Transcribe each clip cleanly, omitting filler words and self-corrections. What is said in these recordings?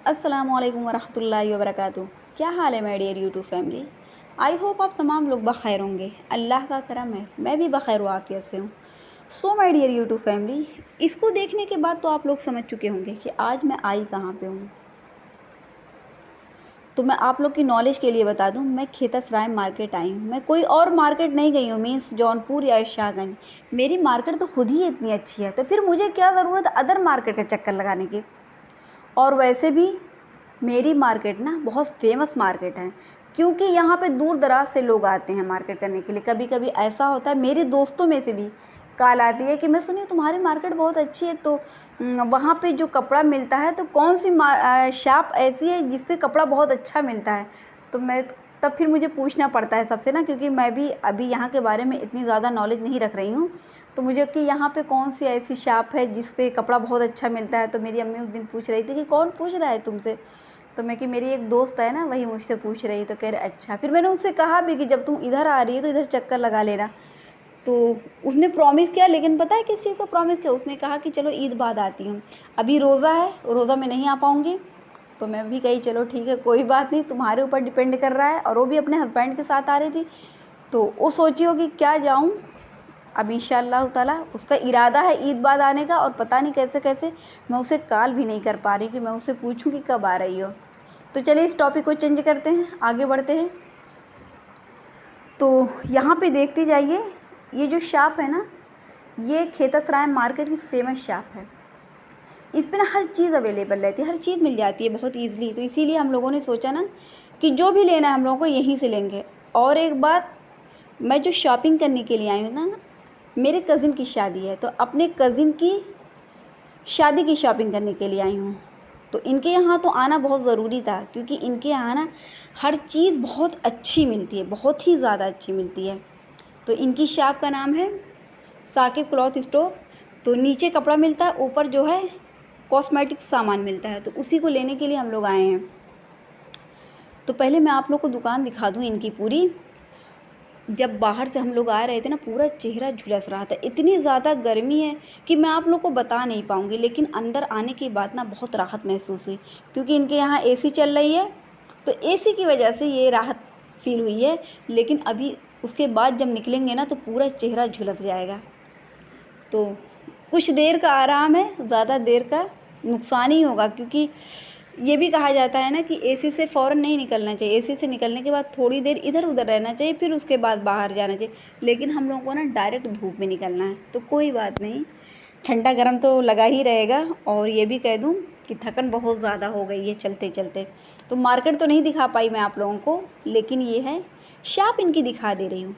अस्सलामुअलैकुम वरहमतुल्लाहि वबरकातुहू। क्या हाल है मेरी dear YouTube family. I hope आप तमाम लोग बखैर होंगे। अल्लाह का करम है, मैं भी बखैर व आफियत से हूँ। So my dear YouTube family, इसको देखने के बाद तो आप लोग समझ चुके होंगे कि आज मैं आई कहाँ पे हूँ। तो मैं आप लोग की नॉलेज के लिए बता दूँ, मैं खेतसराय मार्केट आई हूँ। मैं कोई और मार्केट नहीं गई हूँ, मीन्स जौनपुर या शाहगंज। मेरी मार्केट तो खुद ही इतनी अच्छी है, तो फिर मुझे क्या ज़रूरत अदर मार्केट का चक्कर लगाने की। और वैसे भी मेरी मार्केट ना बहुत फेमस मार्केट है, क्योंकि यहाँ पे दूर दराज से लोग आते हैं मार्केट करने के लिए। कभी कभी ऐसा होता है, मेरे दोस्तों में से भी कॉल आती है कि मैं सुनी तुम्हारी मार्केट बहुत अच्छी है, तो वहाँ पे जो कपड़ा मिलता है तो कौन सी शॉप ऐसी है जिस पे कपड़ा बहुत अच्छा मिलता है। तो मैं तब फिर मुझे पूछना पड़ता है सबसे ना, क्योंकि मैं भी अभी यहाँ के बारे में इतनी ज़्यादा नॉलेज नहीं रख रही हूँ। तो मुझे कि यहाँ पे कौन सी ऐसी शॉप है जिस पे कपड़ा बहुत अच्छा मिलता है। तो मेरी अम्मी उस दिन पूछ रही थी कि कौन पूछ रहा है तुमसे। तो मैं कि मेरी एक दोस्त है ना, वही मुझसे पूछ रही। तो कह रहे अच्छा। फिर मैंने उससे कहा भी कि जब तुम इधर आ रही है तो इधर चक्कर लगा लेना। तो उसने प्रॉमिस किया, लेकिन पता है किस चीज़ का प्रॉमिस किया। उसने कहा कि चलो ईद बाद आती हूँ, अभी रोज़ा है, रोज़ा में नहीं आ पाऊँगी। तो मैं भी कही चलो ठीक है, कोई बात नहीं, तुम्हारे ऊपर डिपेंड कर रहा है। और वो भी अपने हस्बैंड के साथ आ रही थी, तो वो सोची होगी क्या जाऊँ। अब इंशाअल्लाह ताला उसका इरादा है ईद बाद आने का, और पता नहीं कैसे कैसे मैं उसे कॉल भी नहीं कर पा रही कि मैं उससे पूछूं कि कब आ रही हो। तो चलिए इस टॉपिक को चेंज करते हैं, आगे बढ़ते हैं। तो यहाँ पे देखते जाइए, ये जो शॉप है ना, ये खेतसराय मार्केट की फेमस शॉप है। इस पे ना हर चीज़ अवेलेबल रहती है, हर चीज़ मिल जाती है बहुत ईज़िली। तो इसीलिए हम लोगों ने सोचा ना कि जो भी लेना है हम लोगों को यहीं से लेंगे। और एक बात, मैं जो शॉपिंग करने के लिए आई हूँ ना, मेरे कज़िन की शादी है, तो अपने कज़िन की शादी की शॉपिंग करने के लिए आई हूँ। तो इनके यहाँ तो आना बहुत ज़रूरी था, क्योंकि इनके यहाँ ना हर चीज़ बहुत अच्छी मिलती है, बहुत ही ज़्यादा अच्छी मिलती है। तो इनकी शॉप का नाम है साकिब क्लॉथ स्टोर। तो नीचे कपड़ा मिलता है, ऊपर जो है कॉस्मेटिक सामान मिलता है। तो उसी को लेने के लिए हम लोग आए हैं। तो पहले मैं आप लोग को दुकान दिखा दूँ इनकी पूरी। जब बाहर से हम लोग आ रहे थे ना, पूरा चेहरा झुलस रहा था, इतनी ज़्यादा गर्मी है कि मैं आप लोग को बता नहीं पाऊँगी। लेकिन अंदर आने के बाद ना बहुत राहत महसूस हुई, क्योंकि इनके यहाँ एसी चल रही है, तो एसी की वजह से ये राहत फील हुई है। लेकिन अभी उसके बाद जब निकलेंगे ना, तो पूरा चेहरा झुलस जाएगा। तो कुछ देर का आराम है, ज़्यादा देर का नुकसान ही होगा, क्योंकि ये भी कहा जाता है ना कि एसी से फ़ौरन नहीं निकलना चाहिए। एसी से निकलने के बाद थोड़ी देर इधर उधर रहना चाहिए, फिर उसके बाद बाहर जाना चाहिए। लेकिन हम लोगों को ना डायरेक्ट धूप में निकलना है, तो कोई बात नहीं, ठंडा गर्म तो लगा ही रहेगा। और ये भी कह दूँ कि थकन बहुत ज़्यादा हो गई है चलते चलते। तो मार्केट तो नहीं दिखा पाई मैं आप लोगों को, लेकिन ये है शॉप इनकी दिखा दे रही हूँ।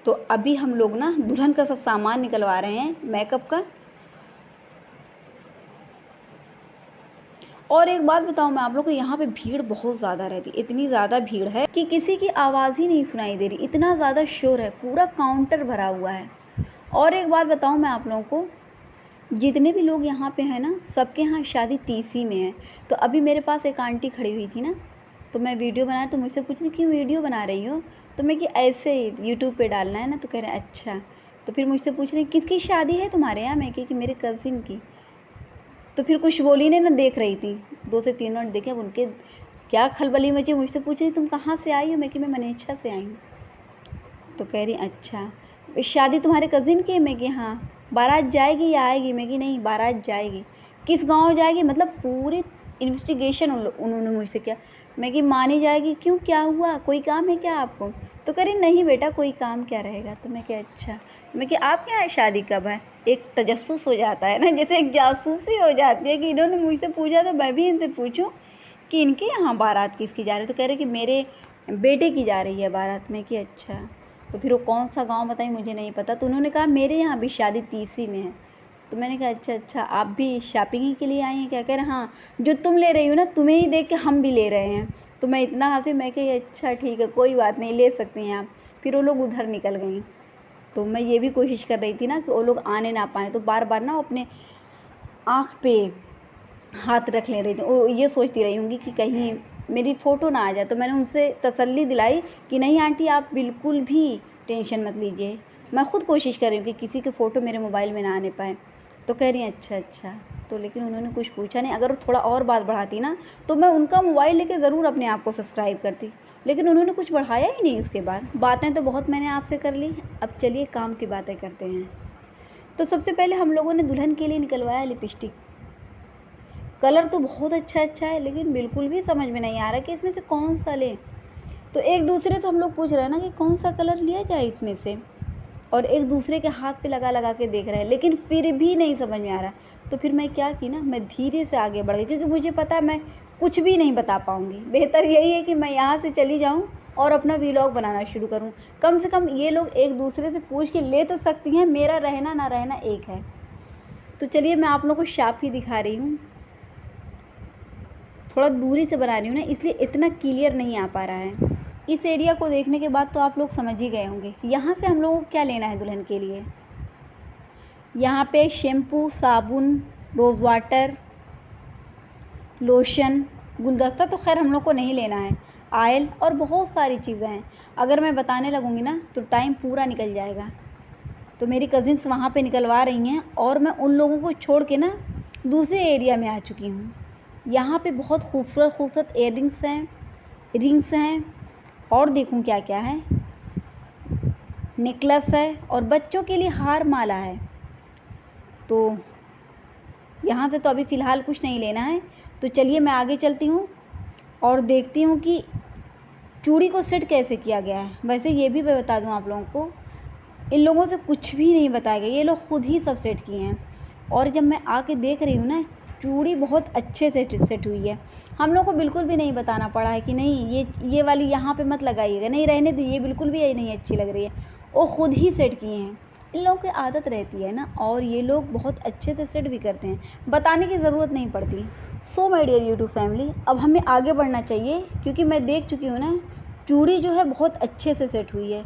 तो अभी हम लोग ना दुल्हन का सब सामान निकलवा रहे हैं, मेकअप का। और एक बात बताऊँ मैं आप लोग को, यहाँ पे भीड़ बहुत ज़्यादा रहती है। इतनी ज़्यादा भीड़ है कि किसी की आवाज़ ही नहीं सुनाई दे रही, इतना ज़्यादा शोर है, पूरा काउंटर भरा हुआ है। और एक बात बताऊँ मैं आप लोगों को, जितने भी लोग यहाँ पे हैं ना, सबके यहाँ शादी तीसी में है। तो अभी मेरे पास एक आंटी खड़ी हुई थी ना, तो मैं वीडियो बना, तो मुझसे पूछ रही क्यों वीडियो बना रही हो। तो मैं कि ऐसे ही यूट्यूब पे डालना है ना। तो कह रहे अच्छा। तो फिर मुझसे पूछ रहे किसकी शादी है तुम्हारे यहाँ। मैं कि मेरे कज़िन की। तो फिर कुछ बोली नहीं ना, देख रही थी, 2 से 3 मिनट देखे। अब उनके क्या खलबली मची, मुझसे पूछ रही तुम कहाँ से आई हो। मैं कि मैं मनेच्छा से आई हूँ। तो कह रही अच्छा, शादी तुम्हारे कज़िन की है। मैं कि हाँ। बारात जाएगी या आएगी। मैं कि नहीं, बारात जाएगी। किस गांव जाएगी, मतलब पूरी इन्वेस्टिगेशन उन्होंने मुझसे किया। मैं कि मानी जाएगी। क्यों, क्या हुआ, कोई काम है क्या आपको। तो कह रही नहीं बेटा, कोई काम क्या रहेगा। तो मैं क्या अच्छा। मैं कि आपके यहाँ शादी कब है। एक तजस्सुस हो जाता है ना, जैसे एक जासूसी हो जाती है कि इन्होंने मुझसे पूछा तो मैं भी इनसे पूछूं कि इनके यहाँ बारात किसकी जा रही है। तो कह रहे कि मेरे बेटे की जा रही है बारात में। कि अच्छा। तो फिर वो कौन सा गांव बताई, मुझे नहीं पता। तो उन्होंने कहा मेरे यहाँ भी शादी तीसी में है। तो मैंने कहा अच्छा अच्छा, आप भी शॉपिंग ही के लिए आई हैं क्या। कह रहे हाँ, जो तुम ले रही हो ना, तुम्हें ही देख के हम भी ले रहे हैं। तो मैं इतना हंसी, मैं कही अच्छा ठीक है, कोई बात नहीं, ले सकती हैं आप। फिर वो लोग उधर निकल गई। तो मैं ये भी कोशिश कर रही थी ना कि वो लोग आने ना पाएँ, तो बार बार ना अपने आँख पे हाथ रख ले रही थी। वो ये सोचती रही होंगी कि कहीं मेरी फ़ोटो ना आ जाए। तो मैंने उनसे तसल्ली दिलाई कि नहीं आंटी, आप बिल्कुल भी टेंशन मत लीजिए, मैं ख़ुद कोशिश कर रही हूँ कि किसी के फ़ोटो मेरे मोबाइल में ना आने पाए। तो कह रही हैं अच्छा अच्छा। तो लेकिन उन्होंने कुछ पूछा नहीं। अगर थोड़ा और बात बढ़ाती ना तो मैं उनका मोबाइल लेके ज़रूर अपने आप को सब्सक्राइब करती, लेकिन उन्होंने कुछ बढ़ाया ही नहीं उसके बाद। बातें तो बहुत मैंने आपसे कर ली, अब चलिए काम की बातें करते हैं। तो सबसे पहले हम लोगों ने दुल्हन के लिए निकलवाया लिपस्टिक। कलर तो बहुत अच्छा है, लेकिन बिल्कुल भी समझ में नहीं आ रहा कि इसमें से कौन सा लें। तो एक दूसरे से हम लोग पूछ रहे हैं ना कि कौन सा कलर लिया जाए इसमें से, और एक दूसरे के हाथ पे लगा के देख रहे हैं, लेकिन फिर भी नहीं समझ में आ रहा। तो फिर मैं क्या की ना, मैं धीरे से आगे बढ़ गई, क्योंकि मुझे पता है मैं कुछ भी नहीं बता पाऊँगी। बेहतर यही है कि मैं यहाँ से चली जाऊँ और अपना वीलॉग बनाना शुरू करूँ। कम से कम ये लोग एक दूसरे से पूछ के ले तो सकती हैं, मेरा रहना ना रहना एक है। तो चलिए मैं आप लोगों को शाप ही दिखा रही हूँ। थोड़ा दूरी से बना रही हूँ ना, इसलिए इतना क्लियर नहीं आ पा रहा है। इस एरिया को देखने के बाद तो आप लोग समझ ही गए होंगे यहाँ से हम लोगों को क्या लेना है दुल्हन के लिए। यहाँ पे शैम्पू, साबुन, रोज़ वाटर, लोशन, गुलदस्ता तो खैर हम लोग को नहीं लेना है, ऑयल और बहुत सारी चीज़ें हैं। अगर मैं बताने लगूँगी ना तो टाइम पूरा निकल जाएगा। तो मेरी कज़िन्स वहाँ पे निकलवा रही हैं और मैं उन लोगों को छोड़ के ना दूसरे एरिया में आ चुकी हूँ। यहाँ पे बहुत खूबसूरत इयररिंग्स हैं, रिंग्स हैं, और देखूँ क्या क्या है, नेकलेस है, और बच्चों के लिए हार माला है। तो यहाँ से तो अभी फ़िलहाल कुछ नहीं लेना है। तो चलिए मैं आगे चलती हूँ और देखती हूँ कि चूड़ी को सेट कैसे किया गया है। वैसे ये भी मैं बता दूँ आप लोगों को, इन लोगों से कुछ भी नहीं बताया गया, ये लोग खुद ही सब सेट किए हैं। और जब मैं आके देख रही हूँ ना, चूड़ी बहुत अच्छे से सेट हुई है। हम लोग को बिल्कुल भी नहीं बताना पड़ा है कि नहीं ये वाली यहाँ पे मत लगाइएगा, नहीं रहने दीजिए, बिल्कुल भी ये नहीं अच्छी लग रही है। वो खुद ही सेट किए हैं। इन लोगों की आदत रहती है ना, और ये लोग बहुत अच्छे से सेट भी करते हैं, बताने की ज़रूरत नहीं पड़ती। So my dear YouTube family, अब हमें आगे बढ़ना चाहिए, क्योंकि मैं देख चुकी हूँ ना चूड़ी जो है बहुत अच्छे से सेट हुई है।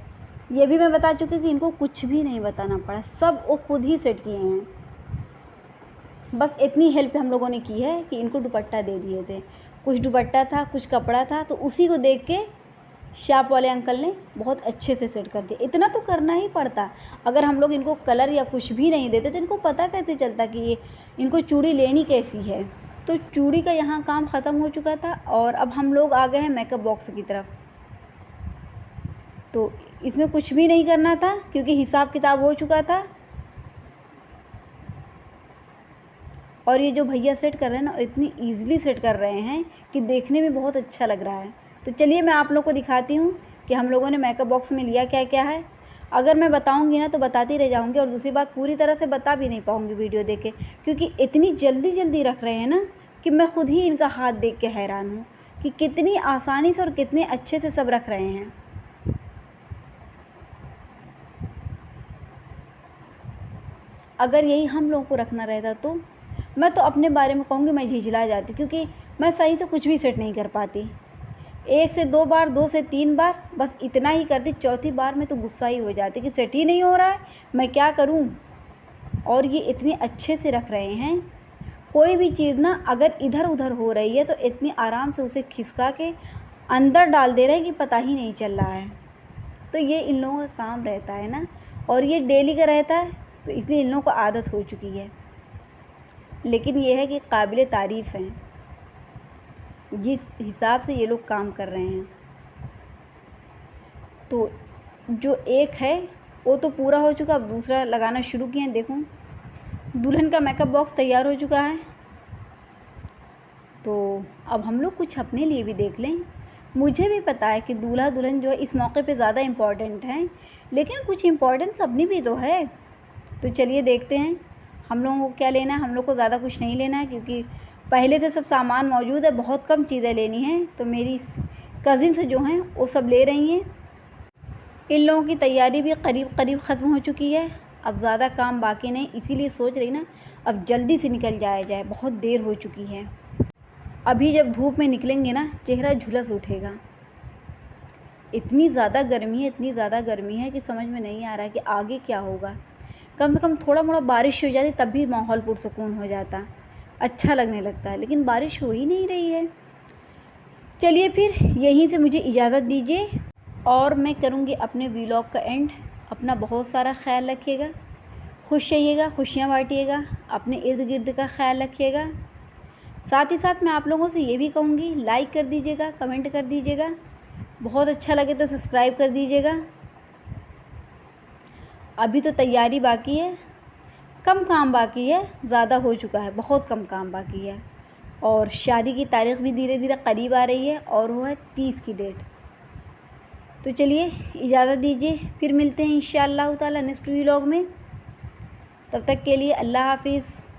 ये भी मैं बता चुकी हूँ कि इनको कुछ भी नहीं बताना पड़ा, सब वो खुद ही सेट किए हैं। बस इतनी हेल्प हम लोगों ने की है कि इनको दुपट्टा दे दिए थे। कुछ दुपट्टा था, कुछ कपड़ा था, तो उसी को देख के शॉप वाले अंकल ने बहुत अच्छे से सेट कर दिया। इतना तो करना ही पड़ता। अगर हम लोग इनको कलर या कुछ भी नहीं देते तो इनको पता कैसे चलता कि ये इनको चूड़ी लेनी कैसी है। तो चूड़ी का यहाँ काम ख़त्म हो चुका था और अब हम लोग आ गए हैं मेकअप बॉक्स की तरफ। तो इसमें कुछ भी नहीं करना था क्योंकि हिसाब किताब हो चुका था। और ये जो भैया सेट कर रहे हैं ना, इतनी ईज़िली सेट कर रहे हैं कि देखने में बहुत अच्छा लग रहा है। तो चलिए मैं आप लोग को दिखाती हूँ कि हम लोगों ने मेकअप बॉक्स में लिया क्या क्या है। अगर मैं बताऊँगी ना तो बताती रह जाऊँगी, और दूसरी बात पूरी तरह से बता भी नहीं पाऊँगी वीडियो देख के, क्योंकि इतनी जल्दी रख रहे हैं ना कि मैं खुद ही इनका हाथ देख के हैरान हूँ कि कितनी आसानी से और कितने अच्छे से सब रख रहे हैं। अगर यही हम लोगों को रखना रहता तो मैं तो अपने बारे में कहूँगी मैं झिझला जाती, क्योंकि मैं सही से कुछ भी सेट नहीं कर पाती। 1 से 2 बार, 2 से 3 बार, बस इतना ही करती। चौथी बार में तो गुस्सा ही हो जाती कि सेट ही नहीं हो रहा है, मैं क्या करूँ। और ये इतने अच्छे से रख रहे हैं, कोई भी चीज़ ना अगर इधर उधर हो रही है तो इतनी आराम से उसे खिसका के अंदर डाल दे रहे हैं कि पता ही नहीं चल रहा है। तो ये इन लोगों का काम रहता है ना, और ये डेली का रहता है, तो इसलिए इन लोगों को आदत हो चुकी है। लेकिन ये है कि काबिल तारीफ़ हैं जिस हिसाब से ये लोग काम कर रहे हैं। तो जो एक है वो तो पूरा हो चुका, अब दूसरा लगाना शुरू किए हैं। देखो दुल्हन का मेकअप बॉक्स तैयार हो चुका है। तो अब हम लोग कुछ अपने लिए भी देख लें। मुझे भी पता है कि दूल्हा दुल्हन जो है इस मौके पे ज़्यादा इम्पॉर्टेंट हैं, लेकिन कुछ इम्पॉर्टेंस अपनी भी तो है। तो चलिए देखते हैं हम लोगों को क्या लेना है। हम लोग को ज़्यादा कुछ नहीं लेना है क्योंकि पहले से सब सामान मौजूद है, बहुत कम चीज़ें लेनी हैं। तो मेरी कज़िन्स जो हैं वो सब ले रही हैं। इन लोगों की तैयारी भी करीब ख़त्म हो चुकी है, अब ज़्यादा काम बाकी नहीं, इसीलिए सोच रही ना अब जल्दी से निकल जाया जाए, बहुत देर हो चुकी है। अभी जब धूप में निकलेंगे ना चेहरा झुलस उठेगा। इतनी ज़्यादा गर्मी है कि समझ में नहीं आ रहा है कि आगे क्या होगा। कम से कम थोड़ा मोड़ा बारिश हो जाती तब भी माहौल पुरसुकून हो जाता, अच्छा लगने लगता है, लेकिन बारिश हो ही नहीं रही है। चलिए फिर यहीं से मुझे इजाज़त दीजिए और मैं करूँगी अपने व्लॉग का एंड। अपना बहुत सारा ख्याल रखिएगा। खुश रहिएगा, खुशियाँ बाँटिएगा, अपने इर्द गिर्द का ख्याल रखिएगा। साथ ही साथ मैं आप लोगों से ये भी कहूँगी, लाइक कर दीजिएगा, कमेंट कर दीजिएगा, बहुत अच्छा लगे तो सब्सक्राइब कर दीजिएगा। अभी तो तैयारी बाकी है, कम काम बाकी है, ज़्यादा हो चुका है, बहुत कम काम बाकी है। और शादी की तारीख़ भी धीरे धीरे करीब आ रही है और वो है 30 की डेट। तो चलिए इजाज़त दीजिए, फिर मिलते हैं इंशाअल्लाह ताला नेक्स्ट व्लॉग में। तब तक के लिए अल्लाह हाफिज़।